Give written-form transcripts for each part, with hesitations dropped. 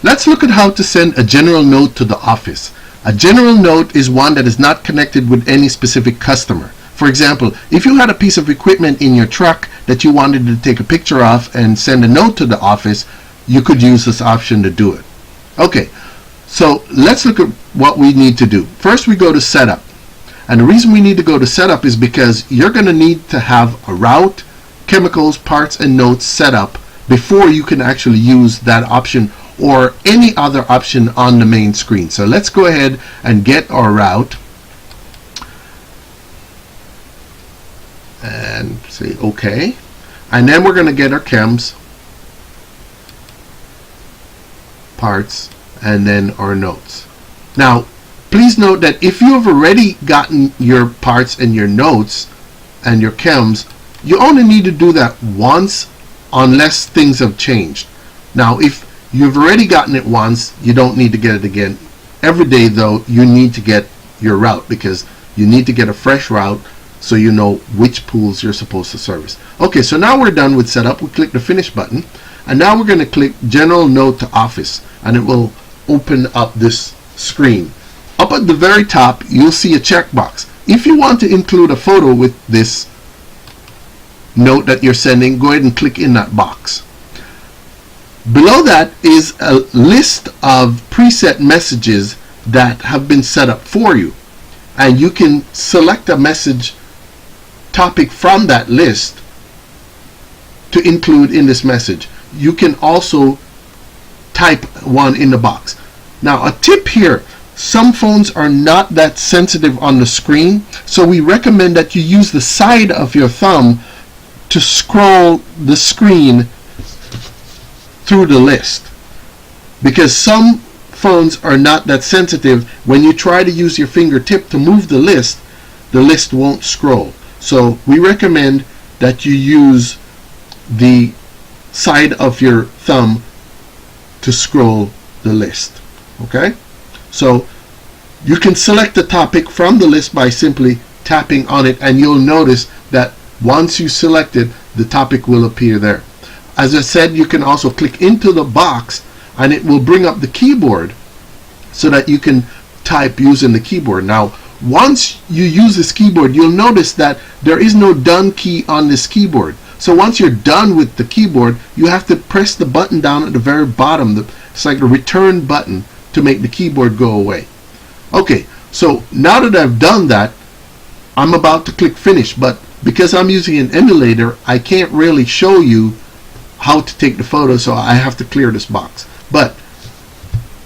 Let's look at how to send a general note to the office. A general note is one that is not connected with any specific customer. For example, if you had a piece of equipment in your truck that you wanted to take a picture of and send a note to the office, you could use this option to do it. Okay, so let's look at what we need to do. First, we go to Setup. And the reason we need to go to Setup is because you're going to need to have a route, chemicals, parts, and notes set up before you can actually use that option or any other option on the main screen. So let's go ahead and get our route and say OK, and then we're going to get our chems, parts, and then our notes. Now please note that if you have already gotten your parts and your notes and your chems, you only need to do that once unless things have changed. Now if you've already gotten it once, you don't need to get it again. Every day though, you need to get your route because you need to get a fresh route so you know which pools you're supposed to service. Okay, so now we're done with setup. We click the finish button, and now we're going to click general note to office, and it will open up this screen. Up at the very top, you'll see a checkbox. If you want to include a photo with this note that you're sending, go ahead and click in that box. Below that is a list of preset messages that have been set up for you, and you can select a message topic from that list to include in this message. You can also type one in the box. Now a tip here, some phones are not that sensitive on the screen, so we recommend that you use the side of your thumb to scroll the screen through the list, because some phones are not that sensitive. When you try to use your fingertip to move the list won't scroll. So we recommend that you use the side of your thumb to scroll the list. Okay, so you can select the topic from the list by simply tapping on it, and you'll notice that once you select it, the topic will appear there. As I said, you can also click into the box and it will bring up the keyboard so that you can type using the keyboard. Now once you use this keyboard, you'll notice that there is no done key on this keyboard. So once you're done with the keyboard, you have to press the button down at the very bottom. It's like the return button to make the keyboard go away. Okay, so now that I've done that, I'm about to click finish, but because I'm using an emulator, I can't really show you how to take the photo, so I have to clear this box. But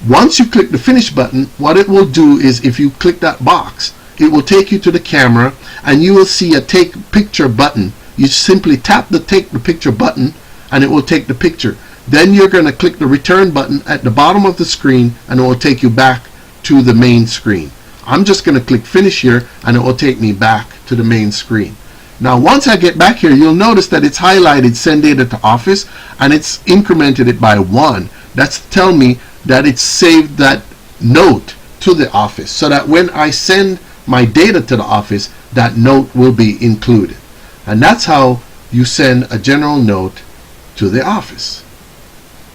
once you click the finish button, what it will do is, if you click that box, it will take you to the camera and you will see a take picture button. You simply tap the take the picture button and it will take the picture. Then you're going to click the return button at the bottom of the screen and it will take you back to the main screen. I'm just going to click finish here and it will take me back to the main screen. Now once I get back here, you'll notice that it's highlighted send data to office and it's incremented it by 1. That's to tell me that it's saved that note to the office, so that when I send my data to the office, that note will be included. And that's how you send a general note to the office.